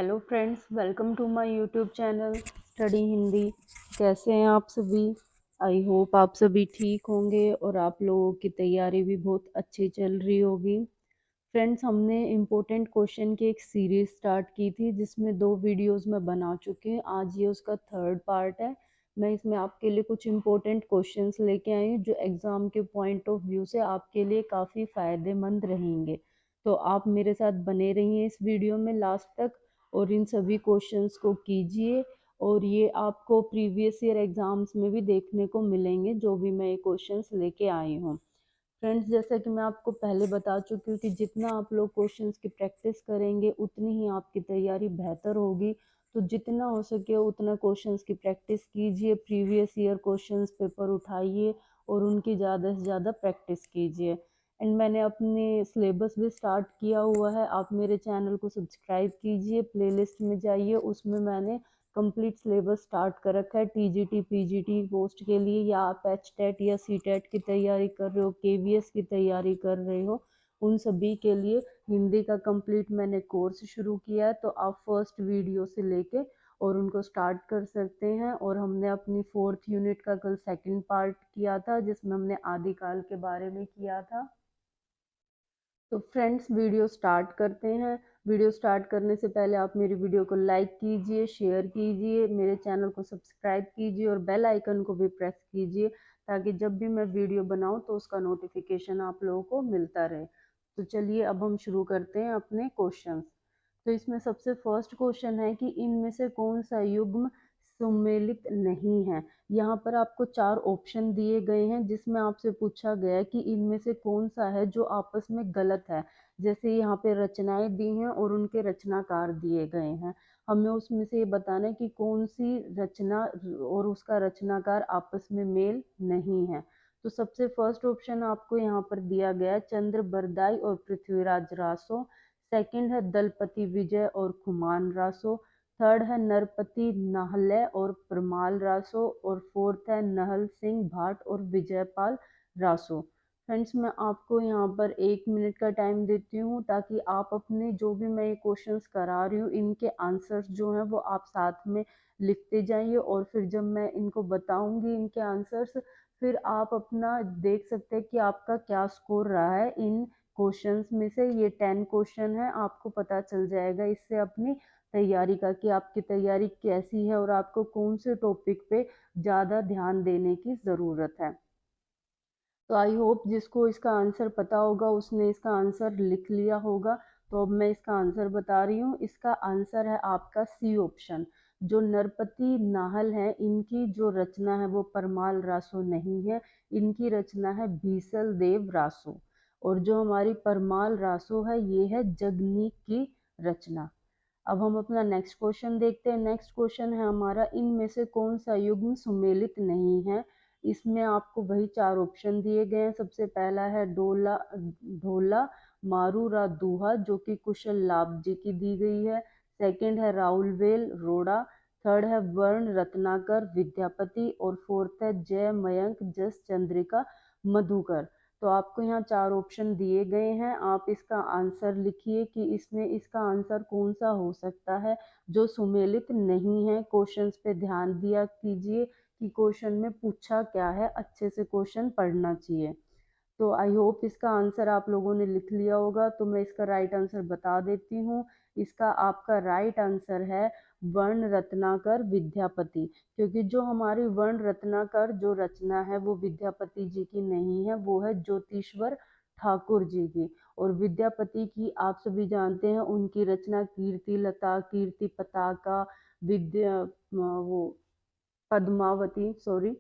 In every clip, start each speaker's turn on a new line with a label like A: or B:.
A: Hello friends, welcome to my YouTube channel study Hindi. कैसे हैं आप सभी? आई होप आप सभी ठीक होंगे और आप लोगों की तैयारी भी बहुत अच्छी चल रही होगी। फ्रेंड्स, हमने इम्पोर्टेंट क्वेश्चन की एक सीरीज स्टार्ट की थी जिसमें 2 वीडियोस में बना चुके हैं। आज ये उसका थर्ड पार्ट है। मैं इसमें आपके लिए कुछ इम्पोर्टेंट क्वेश्चंस लेके आई हूँ जो एग्ज़ाम के पॉइंट ऑफ व्यू से आपके लिए काफ़ी फ़ायदेमंद रहेंगे। तो आप मेरे साथ बने रहिए इस वीडियो में लास्ट तक और इन सभी क्वेश्चंस को कीजिए। और ये आपको प्रीवियस ईयर एग्ज़ाम्स में भी देखने को मिलेंगे जो भी मैं ये क्वेश्चंस लेके आई हूँ। फ्रेंड्स, जैसा कि मैं आपको पहले बता चुकी हूँ कि जितना आप लोग क्वेश्चंस की प्रैक्टिस करेंगे उतनी ही आपकी तैयारी बेहतर होगी। तो जितना हो सके उतना क्वेश्चंस की प्रैक्टिस कीजिए, प्रीवियस ईयर क्वेश्चंस पेपर उठाइए और उनकी ज़्यादा से ज़्यादा प्रैक्टिस कीजिए। एंड मैंने अपने सिलेबस भी स्टार्ट किया हुआ है। आप मेरे चैनल को सब्सक्राइब कीजिए, प्लेलिस्ट में जाइए, उसमें मैंने कंप्लीट सिलेबस स्टार्ट कर रखा है। टीजीटी पीजीटी पोस्ट के लिए, या आप एचटेट या सीटेट की तैयारी कर रहे हो, केवीएस की तैयारी कर रहे हो, उन सभी के लिए हिंदी का कंप्लीट मैंने कोर्स शुरू किया है। तो आप फर्स्ट वीडियो से लेके और उनको स्टार्ट कर सकते हैं। और हमने अपनी 4th यूनिट का कल सेकंड पार्ट किया था जिसमें हमने आदिकाल के बारे में किया था। तो फ्रेंड्स, वीडियो स्टार्ट करते हैं। वीडियो स्टार्ट करने से पहले आप मेरी वीडियो को लाइक कीजिए, शेयर कीजिए, मेरे चैनल को सब्सक्राइब कीजिए और बेल आइकन को भी प्रेस कीजिए ताकि जब भी मैं वीडियो बनाऊं तो उसका नोटिफिकेशन आप लोगों को मिलता रहे। तो चलिए अब हम शुरू करते हैं अपने क्वेश्चंस। तो इसमें सबसे फर्स्ट क्वेश्चन है कि इनमें से कौन सा युग्म सुमेलित नहीं है। यहाँ पर आपको 4 ऑप्शन दिए गए हैं जिसमें आपसे पूछा गया है कि इनमें से कौन सा है जो आपस में गलत है। जैसे यहाँ पे रचनाएं दी हैं और उनके रचनाकार दिए गए हैं। हमें उसमें से ये बताना है कि कौन सी रचना और उसका रचनाकार आपस में मेल नहीं है। तो सबसे फर्स्ट ऑप्शन आपको यहाँ पर दिया गया है चंद्र बरदाई और पृथ्वीराज रासो। सेकंड है दलपति विजय और खुमान रासो। थर्ड है नरपति नाहले और परमाल रासो। और फोर्थ है नहल सिंह भाट और विजयपाल रासो। फ्रेंड्स, मैं आपको यहाँ पर 1 मिनट का टाइम देती हूँ ताकि आप अपने जो भी मैं ये क्वेश्चंस करा रही हूँ इनके आंसर्स जो हैं वो आप साथ में लिखते जाइए। और फिर जब मैं इनको बताऊंगी इनके आंसर्स, फिर आप अपना देख सकते हैं कि आपका क्या स्कोर रहा है इन क्वेश्चंस में से। ये 10 क्वेश्चन है, आपको पता चल जाएगा इससे अपनी तैयारी का कि आपकी तैयारी कैसी है और आपको कौन से टॉपिक पे ज़्यादा ध्यान देने की ज़रूरत है। तो आई होप जिसको इसका आंसर पता होगा उसने इसका आंसर लिख लिया होगा। तो अब मैं इसका आंसर बता रही हूँ। इसका आंसर है आपका सी ऑप्शन। जो नरपति नाहल है इनकी जो रचना है वो परमाल रासो नहीं है, इनकी रचना है बीसल देव रासो। और जो हमारी परमाल रासो है ये है जगनीक की रचना। अब हम अपना नेक्स्ट क्वेश्चन देखते हैं। नेक्स्ट क्वेश्चन है हमारा इनमें से कौन सा युग्म सुमेलित नहीं है। इसमें आपको वही 4 ऑप्शन दिए गए हैं। सबसे पहला है डोला ढोला मारूरा दूहा जो कि कुशल लाभ जी की दी गई है। सेकंड है राउलवेल रोड़ा। थर्ड है वर्ण रत्नाकर विद्यापति। और फोर्थ है जय मयंक जस चंद्रिका मधुकर। तो आपको यहाँ 4 ऑप्शन दिए गए हैं। आप इसका आंसर लिखिए कि इसमें इसका आंसर कौन सा हो सकता है जो सुमेलित नहीं है। क्वेश्चंस पे ध्यान दिया कीजिए कि क्वेश्चन में पूछा क्या है, अच्छे से क्वेश्चन पढ़ना चाहिए। तो आई होप इसका आंसर आप लोगों ने लिख लिया होगा। तो मैं इसका राइट आंसर बता देती हूँ। इसका आपका राइट आंसर है वर्ण रत्नाकर विद्यापति। क्योंकि जो हमारी वर्ण रत्नाकर जो रचना है वो विद्यापति जी की नहीं है, वो है ज्योतिश्वर ठाकुर जी की। और विद्यापति की आप सभी जानते हैं उनकी रचना कीर्ति लता, कीर्ति पताका, विद्या वो पद्मावती, सॉरी,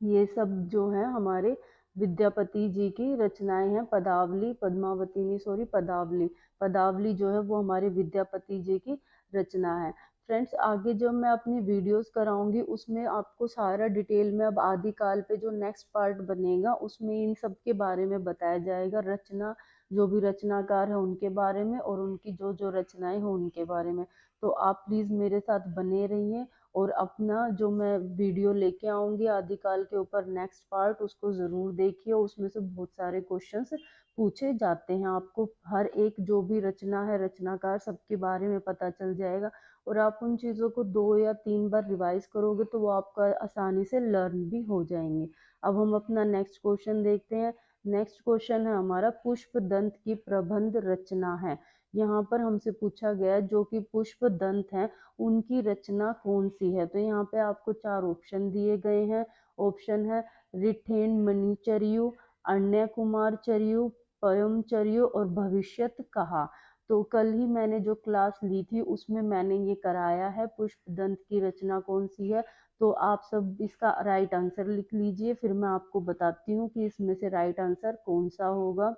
A: ये सब जो है हमारे विद्यापति जी की रचनाएं हैं। पदावली, पद्मावती नहीं, सॉरी, पदावली। पदावली जो है वो हमारे विद्यापति जी की रचना है। फ्रेंड्स, आगे जब मैं अपनी वीडियोस कराऊंगी उसमें आपको सारा डिटेल में, अब आदिकाल पे जो नेक्स्ट पार्ट बनेगा उसमें इन सब के बारे में बताया जाएगा। रचना जो भी रचनाकार है उनके बारे में और उनकी जो जो रचनाएं हैं उनके बारे में। तो आप प्लीज़ मेरे साथ बने रहिए और अपना जो मैं वीडियो लेके आऊँगी आदिकाल के ऊपर नेक्स्ट पार्ट, उसको ज़रूर देखिए। उसमें से बहुत सारे क्वेश्चंस पूछे जाते हैं, आपको हर एक जो भी रचना है, रचनाकार, सबके बारे में पता चल जाएगा और आप उन चीज़ों को 2 या 3 बार रिवाइज करोगे तो वो आपका आसानी से लर्न भी हो जाएंगे। अब हम अपना नेक्स्ट क्वेश्चन देखते हैं। नेक्स्ट क्वेश्चन है हमारा, पुष्प दंत की प्रबंध रचना है। यहाँ पर हमसे पूछा गया जो कि पुष्प दंत है उनकी रचना कौन सी है। तो यहाँ पे आपको 4 ऑप्शन दिए गए हैं। ऑप्शन है रिठेन मणिचर्यु, अन्य कुमार चर्यु, पयमचर्यु और भविष्यत कहा। तो कल ही मैंने जो क्लास ली थी उसमें मैंने ये कराया है पुष्प दंत की रचना कौन सी है। तो आप सब इसका राइट आंसर लिख लीजिए, फिर मैं आपको बताती हूँ कि इसमें से राइट आंसर कौन सा होगा।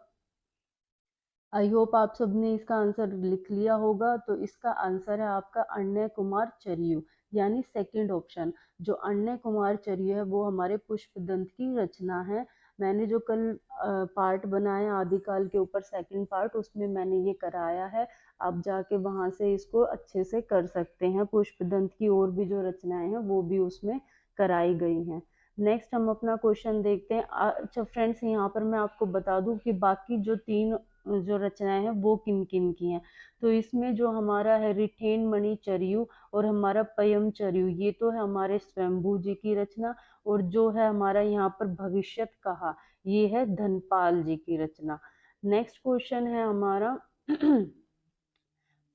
A: आई होप आप सबने इसका आंसर लिख लिया होगा। तो इसका आंसर है आपका अन्य कुमार चर्यु, यानी सेकंड ऑप्शन। जो अन्य कुमार चर्यु है वो हमारे पुष्पदंत की रचना है। मैंने जो कल पार्ट बनाया आदिकाल के ऊपर सेकंड पार्ट, उसमें मैंने ये कराया है। आप जाके वहां से इसको अच्छे से कर सकते हैं। पुष्पदंत की और भी जो रचनाएं हैं वो भी उसमें कराई गई हैं। नेक्स्ट हम अपना क्वेश्चन देखते हैं। अच्छा फ्रेंड्स, यहाँ पर मैं आपको बता दूं कि बाकी जो 3 जो रचनाएं हैं वो किन किन की हैं। तो इसमें जो हमारा है रिठेन मणि चर्यु और हमारा पयम चर्यु, ये तो है हमारे स्वयंभू जी की रचना। और जो है हमारा यहाँ पर भविष्यत कहा, ये है धनपाल जी की रचना। नेक्स्ट क्वेश्चन है हमारा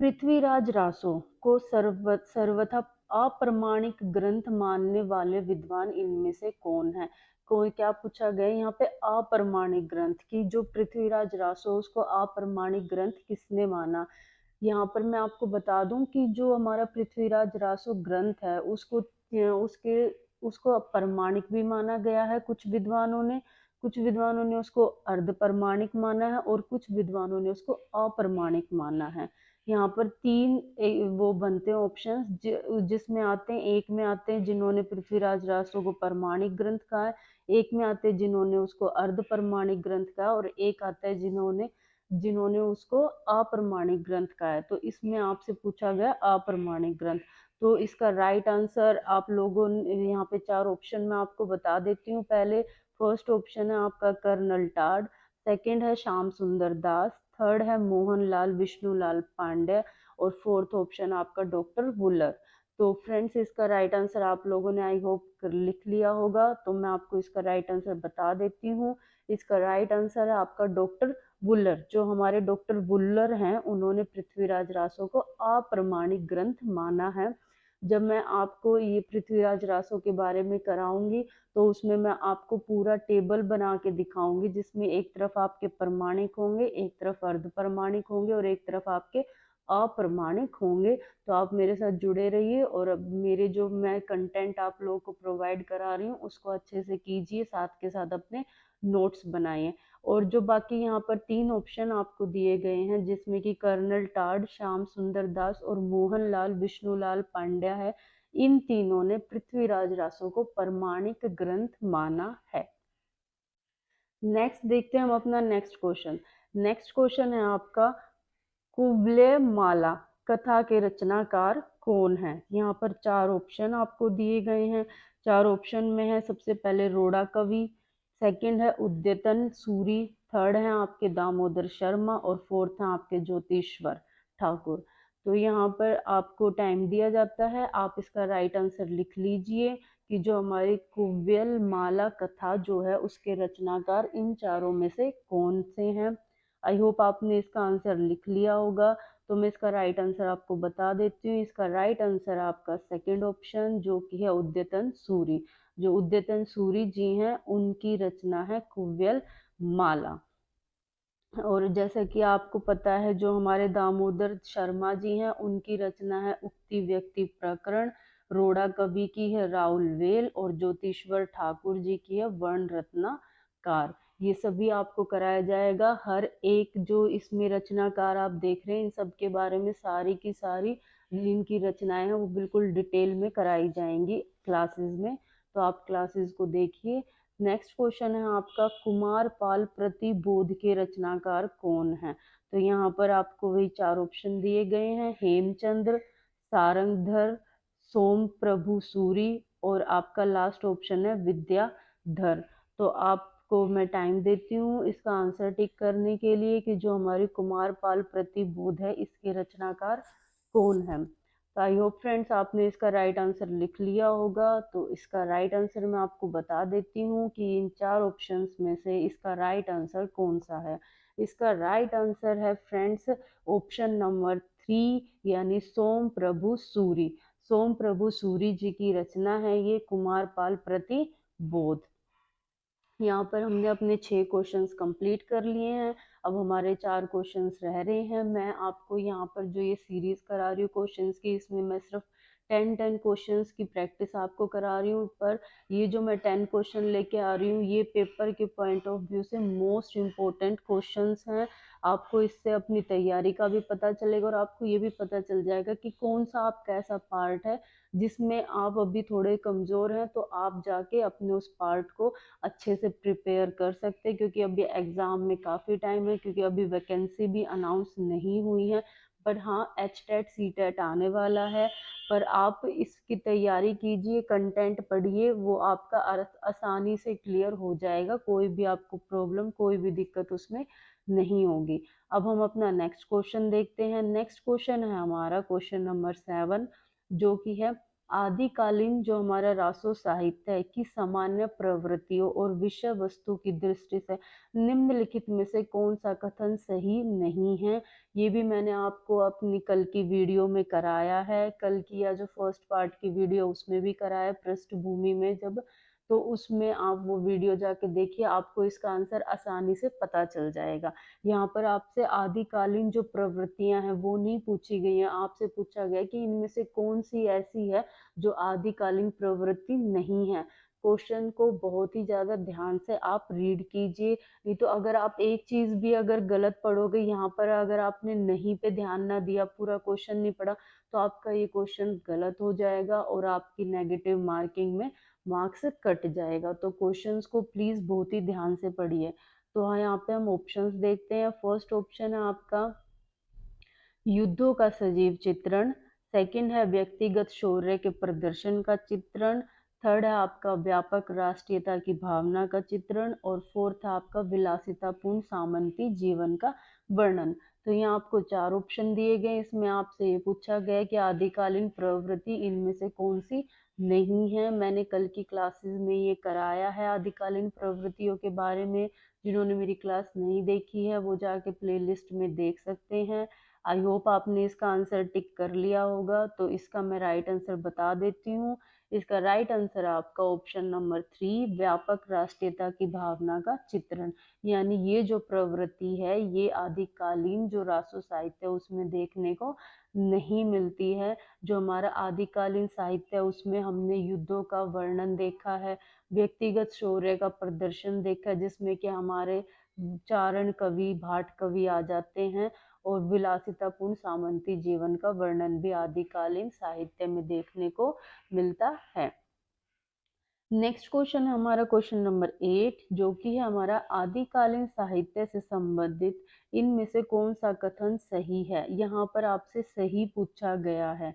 A: पृथ्वीराज रासो को सर्वथा अप्रमाणिक ग्रंथ मानने वाले विद्वान इनमें से कौन है। कोई क्या पूछा गया यहाँ पे, अप्रमाणिक ग्रंथ की जो पृथ्वीराज रासो उसको अप्रमाणिक ग्रंथ किसने माना। यहाँ पर मैं आपको बता दूं कि जो हमारा पृथ्वीराज रासो ग्रंथ है उसके उसको प्रमाणिक भी माना गया है कुछ विद्वानों ने उसको अर्ध प्रमाणिक माना है और कुछ विद्वानों ने उसको अप्रमाणिक माना है। यहाँ पर 3 वो बनते हैं ऑप्शंस जिसमें आते हैं, एक में आते हैं जिन्होंने पृथ्वीराज रासो को प्रमाणिक ग्रंथ कहा है, एक में आते हैं जिन्होंने उसको अर्ध प्रमाणिक ग्रंथ कहा और एक आता है जिन्होंने जिन्होंने उसको अप्रमाणिक ग्रंथ कहा है। तो इसमें आपसे पूछा गया अप्रमाणिक ग्रंथ। तो इसका राइट आंसर आप लोगों ने यहाँ पे 4 ऑप्शन में आपको बता देती हूँ। पहले फर्स्ट ऑप्शन है आपका कर्नल टाड, सेकंड है श्याम सुंदर दास, थर्ड है मोहनलाल विष्णुलाल पांडे और फोर्थ ऑप्शन आपका डॉक्टर वुलर। तो फ्रेंड्स, इसका राइट आंसर आप लोगों ने आई होप लिख लिया होगा। तो मैं आपको इसका राइट आंसर बता देती हूँ। इसका राइट आंसर है आपका डॉक्टर वुलर। जो हमारे डॉक्टर वुलर हैं उन्होंने पृथ्वीराज रासो को अप्रमाणिक ग्रंथ माना है। जब मैं आपको ये पृथ्वीराज रासो के बारे में कराऊंगी तो उसमें मैं आपको पूरा टेबल बना के दिखाऊंगी जिसमें एक तरफ आपके प्रमाणिक होंगे, एक तरफ अर्ध प्रमाणिक होंगे और एक तरफ आपके अप्रमाणिक होंगे। तो आप मेरे साथ जुड़े रहिए और अब मेरे जो मैं कंटेंट आप लोगों को प्रोवाइड करा रही हूँ उसको अच्छे से कीजिए, साथ के साथ अपने नोट्स बनाइए। और जो बाकी यहाँ पर 3 ऑप्शन आपको दिए गए हैं जिसमें कि कर्नल टाड, श्याम सुंदर दास और मोहनलाल विष्णुलाल पांड्या है, इन तीनों ने पृथ्वीराज रासो को प्रमाणिक ग्रंथ माना है। नेक्स्ट देखते हैं हम अपना नेक्स्ट क्वेश्चन। नेक्स्ट क्वेश्चन है आपका, कुब्ले माला कथा के रचनाकार कौन है। यहाँ पर 4 ऑप्शन आपको दिए गए हैं। 4 ऑप्शन में है सबसे पहले रोड़ा कवि, सेकंड है उद्यतन सूरी, थर्ड है आपके दामोदर शर्मा और फोर्थ है आपके ज्योतिश्वर ठाकुर। तो यहाँ पर आपको टाइम दिया जाता है, आप इसका राइट आंसर लिख लीजिए कि जो हमारी कुव्यल माला कथा जो है उसके रचनाकार इन चारों में से कौन से हैं। आई होप आपने इसका आंसर लिख लिया होगा। तो मैं इसका राइट आंसर आपको बता देती हूँ। इसका राइट आंसर आपका सेकंड ऑप्शन जो कि है उद्यतन सूरी। जो उद्यतन सूरी जी हैं उनकी रचना है कुव्यल माला। और जैसा कि आपको पता है जो हमारे दामोदर शर्मा जी हैं उनकी रचना है उक्ति व्यक्ति प्रकरण, रोड़ा कवि की है राउल वेल और ज्योतिश्वर ठाकुर जी की है वर्ण रत्नाकार। ये सभी आपको कराया जाएगा। हर एक जो इसमें रचनाकार आप देख रहे हैं इन सब के बारे में सारी की सारी इनकी रचनाएं हैं वो बिल्कुल डिटेल में कराई जाएंगी क्लासेस में। तो आप क्लासेस को देखिए। नेक्स्ट क्वेश्चन है आपका, कुमारपाल प्रतिबोध के रचनाकार कौन है? तो यहाँ पर आपको वही चार ऑप्शन दिए गए हैं, हेमचंद्र, सारंगधर, सोम प्रभु सूरी और आपका लास्ट ऑप्शन है विद्याधर। तो आपको मैं टाइम देती हूँ इसका आंसर टिक करने के लिए कि जो हमारी कुमारपाल प्रतिबोध है इसके रचनाकार कौन है। तो आई होप फ्रेंड्स आपने इसका राइट आंसर लिख लिया होगा। तो इसका राइट आंसर मैं आपको बता देती हूँ कि इन चार ऑप्शंस में से इसका राइट आंसर कौन सा है। इसका राइट आंसर है फ्रेंड्स ऑप्शन नंबर 3, यानी सोम प्रभु सूरी। सोम प्रभु सूरी जी की रचना है ये कुमारपाल प्रतिबोध। यहाँ पर हमने अपने 6 क्वेश्चंस कंप्लीट कर लिए हैं। अब हमारे 4 क्वेश्चंस रह रहे हैं। मैं आपको यहाँ पर जो ये सीरीज करा रही हूँ क्वेश्चंस की, इसमें मैं सिर्फ 10 क्वेश्चंस की प्रैक्टिस आपको करा रही हूँ। पर ये जो मैं 10 क्वेश्चन लेके आ रही हूँ ये पेपर के पॉइंट ऑफ व्यू से मोस्ट इम्पोर्टेंट क्वेश्चंस हैं। आपको इससे अपनी तैयारी का भी पता चलेगा और आपको ये भी पता चल जाएगा कि कौन सा आप कैसा पार्ट है जिसमें आप अभी थोड़े कमज़ोर हैं, तो आप जाके अपने उस पार्ट को अच्छे से प्रिपेयर कर सकते हैं। क्योंकि अभी एग्ज़ाम में काफ़ी टाइम है, क्योंकि अभी वैकेंसी भी अनाउंस नहीं हुई है। पर हाँ, एच टेट सी टेट आने वाला है। पर आप इसकी तैयारी कीजिए, कंटेंट पढ़िए, वो आपका आसानी से क्लियर हो जाएगा। कोई भी आपको प्रॉब्लम, कोई भी दिक्कत उसमें नहीं होगी। अब हम अपना नेक्स्ट क्वेश्चन देखते हैं। नेक्स्ट क्वेश्चन है हमारा क्वेश्चन नंबर 7, जो कि है, आदिकालीन जो हमारा रासो साहित्य है की सामान्य प्रवृत्तियों और विषय वस्तु की दृष्टि से निम्नलिखित में से कौन सा कथन सही नहीं है? ये भी मैंने आपको अपनी कल की वीडियो में कराया है। कल की या जो फर्स्ट पार्ट की वीडियो उसमें भी कराया, पृष्ठभूमि में जब, तो उसमें आप वो वीडियो जाके देखिए, आपको इसका आंसर आसानी से पता चल जाएगा। यहाँ पर आपसे आदिकालीन जो प्रवृत्तियां हैं वो नहीं पूछी गई हैं, आपसे पूछा गया कि इनमें से कौन सी ऐसी है जो आदिकालीन प्रवृत्ति नहीं है। क्वेश्चन को बहुत ही ज्यादा ध्यान से आप रीड कीजिए, नहीं तो अगर आप एक चीज भी अगर गलत पढ़ोगे, यहाँ पर अगर आपने नहीं पे ध्यान ना दिया, पूरा क्वेश्चन नहीं पढ़ा, तो आपका ये क्वेश्चन गलत हो जाएगा और आपकी नेगेटिव मार्किंग में मार्क्स कट जाएगा। तो क्वेश्चंस को प्लीज बहुत ही ध्यान से पढ़िए। तो हाँ, यहाँ पे हम ऑप्शंस देखते हैं। फर्स्ट ऑप्शन है आपका युद्धों का सजीव चित्रण, सेकंड है व्यक्तिगत शौर्य के प्रदर्शन का चित्रण, थर्ड है आपका व्यापक राष्ट्रीयता की भावना का चित्रण और फोर्थ है आपका विलासितापूर्ण सामंती जीवन का वर्णन। तो यहाँ आपको 4 ऑप्शन दिए गए। इसमें आपसे ये पूछा गया कि आदिकालीन प्रवृत्ति इनमें से कौन सी नहीं है। मैंने कल की क्लासेस में ये कराया है आदिकालीन प्रवृत्तियों के बारे में। जिन्होंने मेरी क्लास नहीं देखी है वो जाके प्लेलिस्ट में देख सकते हैं। आई होप आपने इसका आंसर टिक कर लिया होगा। तो इसका मैं राइट आंसर बता देती हूँ। इसका राइट आंसर आपका ऑप्शन नंबर 3, व्यापक राष्ट्रीयता की भावना का चित्रण। यानी ये जो प्रवृत्ति है ये आदिकालीन जो रासो साहित्य है उसमें देखने को नहीं मिलती है। जो हमारा आदिकालीन साहित्य है उसमें हमने युद्धों का वर्णन देखा है, व्यक्तिगत शौर्य का प्रदर्शन देखा है, जिसमें कि हमारे चारण कवि, भाट कवि आ जाते हैं, और विलासितापूर्ण सामंती जीवन का वर्णन भी आदिकालीन साहित्य में देखने को मिलता है। नेक्स्ट क्वेश्चन है हमारा क्वेश्चन नंबर 8, जो कि है हमारा आदिकालीन साहित्य से संबंधित इनमें से कौन सा कथन सही है। यहाँ पर आपसे सही पूछा गया है।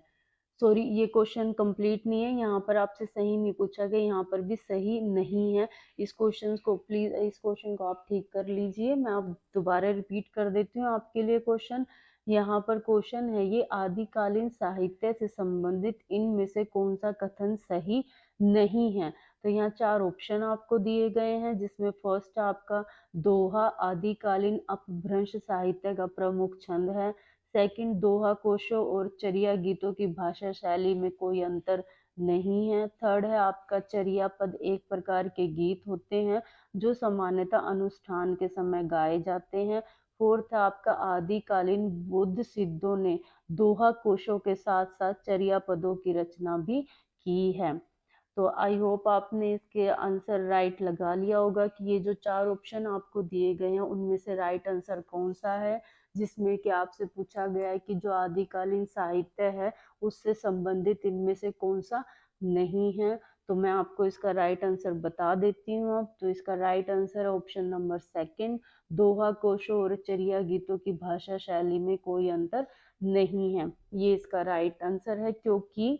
A: सॉरी, ये क्वेश्चन कंप्लीट नहीं है, यहाँ पर आपसे सही नहीं पूछा गया, यहाँ पर भी सही नहीं है। इस क्वेश्चन को प्लीज, इस क्वेश्चन को आप ठीक कर लीजिए। मैं आप दोबारा रिपीट कर देती हूँ आपके लिए क्वेश्चन। यहाँ पर क्वेश्चन है ये, आदिकालीन साहित्य से संबंधित इनमें से कौन सा कथन सही नहीं है। तो यहाँ 4 ऑप्शन आपको दिए गए हैं, जिसमें फर्स्ट आपका दोहा आदिकालीन अपभ्रंश साहित्य का प्रमुख छंद है। सेकंड, दोहा कोशों और चरिया गीतों की भाषा शैली में कोई अंतर नहीं है। थर्ड है आपका चरिया पद एक प्रकार के गीत होते हैं जो सामान्यतः अनुष्ठान के समय गाए जाते हैं। फोर्थ है आपका आदिकालीन बुद्ध सिद्धों ने दोहा कोशों के साथ साथ चरिया पदों की रचना भी की है। तो आई होप आपने इसके आंसर राइट लगा लिया होगा कि ये जो 4 ऑप्शन आपको दिए गए हैं उनमें से राइट आंसर कौन सा है, जिसमें कि आपसे पूछा गया है कि जो आदिकालीन साहित्य है उससे संबंधित इनमें से कौन सा नहीं है। तो मैं आपको इसका राइट आंसर बता देती हूँ अब। तो इसका राइट आंसर है ऑप्शन नंबर सेकंड, दोहा कोशों और चरिया गीतों की भाषा शैली में कोई अंतर नहीं है। ये इसका राइट आंसर है, क्योंकि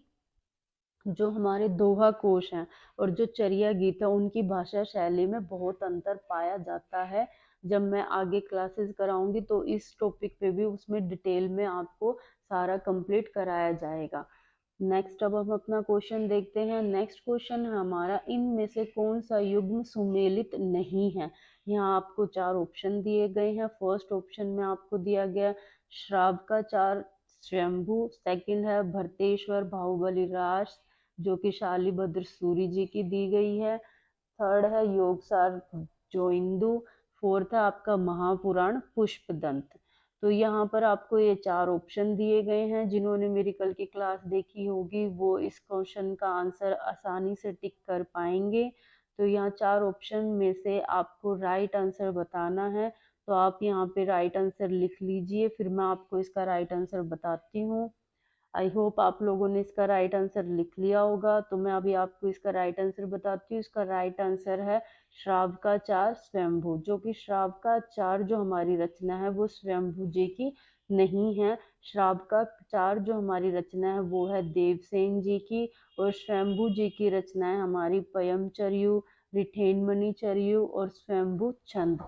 A: जो हमारे दोहा कोश हैं और जो चरिया गीत है उनकी भाषा शैली में बहुत अंतर पाया जाता है। जब मैं आगे क्लासेस कराऊंगी तो इस टॉपिक पे भी उसमें डिटेल में आपको सारा कंप्लीट कराया जाएगा। नेक्स्ट अब हम अपना क्वेश्चन देखते हैं। नेक्स्ट क्वेश्चन है हमारा, इनमें से कौन सा युग्म सुमेलित नहीं है। यहाँ आपको चार ऑप्शन दिए गए हैं। फर्स्ट ऑप्शन में आपको दिया गया श्राव का चार स्वयंभू, सेकंड है भरतेश्वर बाहुबली रास जो कि शालिभद्र सूरी जी की दी गई है, थर्ड है योगसार जोइंदू, फोर्थ है आपका महापुराण पुष्पदंत। तो यहाँ पर आपको ये चार ऑप्शन दिए गए हैं। जिन्होंने मेरी कल की क्लास देखी होगी वो इस क्वेश्चन का आंसर आसानी से टिक कर पाएंगे। तो यहाँ चार ऑप्शन में से आपको राइट आंसर बताना है। तो आप यहाँ पे राइट आंसर लिख लीजिए, फिर मैं आपको इसका राइट आंसर बताती हूँ। आई होप आप लोगों ने इसका राइट आंसर लिख लिया होगा। तो मैं अभी आपको इसका राइट आंसर बताती हूँ। इसका राइट आंसर है श्रावकाचार स्वयंभू, जो कि श्रावकाचार जो हमारी रचना है वो स्वयंभू जी की नहीं है। श्रावकाचार जो हमारी रचना है वो है देवसेन जी की, और स्वयंभू जी की रचना है हमारी पयमचर्यु, रिठेनमणि चर्यु और स्वयंभू छंद।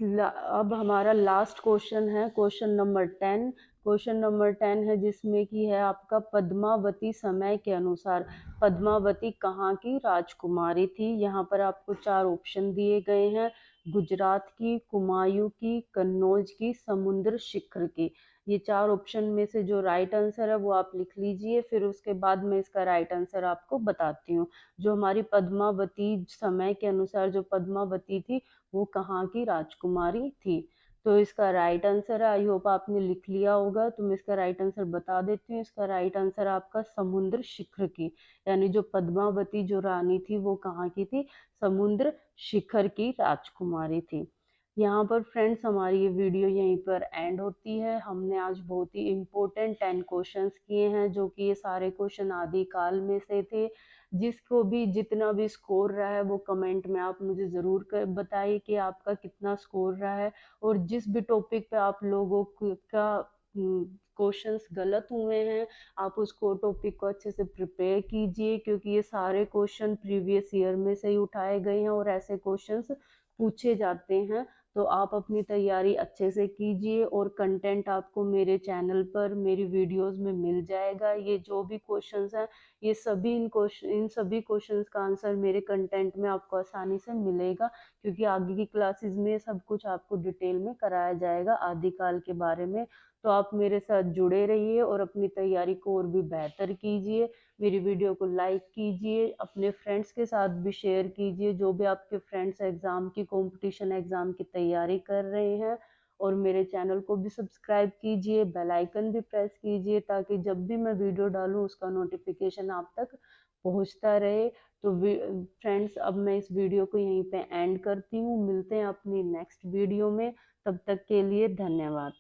A: अब हमारा लास्ट क्वेश्चन है, क्वेश्चन नंबर 10। क्वेश्चन नंबर 10 है जिसमें कि है आपका पद्मावती समय के अनुसार पद्मावती कहाँ की राजकुमारी थी। यहाँ पर आपको चार ऑप्शन दिए गए हैं, गुजरात की, कुमायूं की, कन्नौज की, समुद्र शिखर की। ये चार ऑप्शन में से जो राइट आंसर है वो आप लिख लीजिए, फिर उसके बाद मैं इसका राइट आंसर आपको बताती हूँ। जो हमारी पद्मावती समय के अनुसार जो पद्मावती थी वो कहाँ की राजकुमारी थी। तो इसका राइट आंसर है, आई होप आपने लिख लिया होगा। तो मैं इसका राइट आंसर बता देती हूँ। इसका राइट आंसर आपका समुद्र शिखर की, यानी जो पद्मावती जो रानी थी वो कहाँ की थी, समुद्र शिखर की राजकुमारी थी। यहाँ पर फ्रेंड्स हमारी ये वीडियो यहीं पर एंड होती है। हमने आज बहुत ही इम्पोर्टेंट 10 क्वेश्चंस किए हैं, जो कि ये सारे क्वेश्चन आदिकाल में से थे। जिसको भी जितना भी स्कोर रहा है वो कमेंट में आप मुझे ज़रूर बताइए कि आपका कितना स्कोर रहा है। और जिस भी टॉपिक पे आप लोगों का क्वेश्चंस गलत हुए हैं, आप उसको टॉपिक को अच्छे से प्रिपेयर कीजिए, क्योंकि ये सारे क्वेश्चन प्रीवियस ईयर में से ही उठाए गए हैं और ऐसे क्वेश्चंस पूछे जाते हैं। तो आप अपनी तैयारी अच्छे से कीजिए, और कंटेंट आपको मेरे चैनल पर मेरी वीडियोस में मिल जाएगा। ये जो भी क्वेश्चंस हैं ये सभी इन सभी क्वेश्चंस का आंसर मेरे कंटेंट में आपको आसानी से मिलेगा, क्योंकि आगे की क्लासेस में सब कुछ आपको डिटेल में कराया जाएगा आदिकाल के बारे में। तो आप मेरे साथ जुड़े रहिए और अपनी तैयारी को और भी बेहतर कीजिए। मेरी वीडियो को लाइक कीजिए, अपने फ्रेंड्स के साथ भी शेयर कीजिए, जो भी आपके फ्रेंड्स एग्ज़ाम की कंपटीशन एग्ज़ाम की तैयारी कर रहे हैं। और मेरे चैनल को भी सब्सक्राइब कीजिए, बेल आइकन भी प्रेस कीजिए, ताकि जब भी मैं वीडियो डालूं उसका नोटिफिकेशन आप तक पहुंचता रहे। तो फ्रेंड्स अब मैं इस वीडियो को यहीं पे एंड करती हूँ। मिलते हैं अपनी नेक्स्ट वीडियो में, तब तक के लिए धन्यवाद।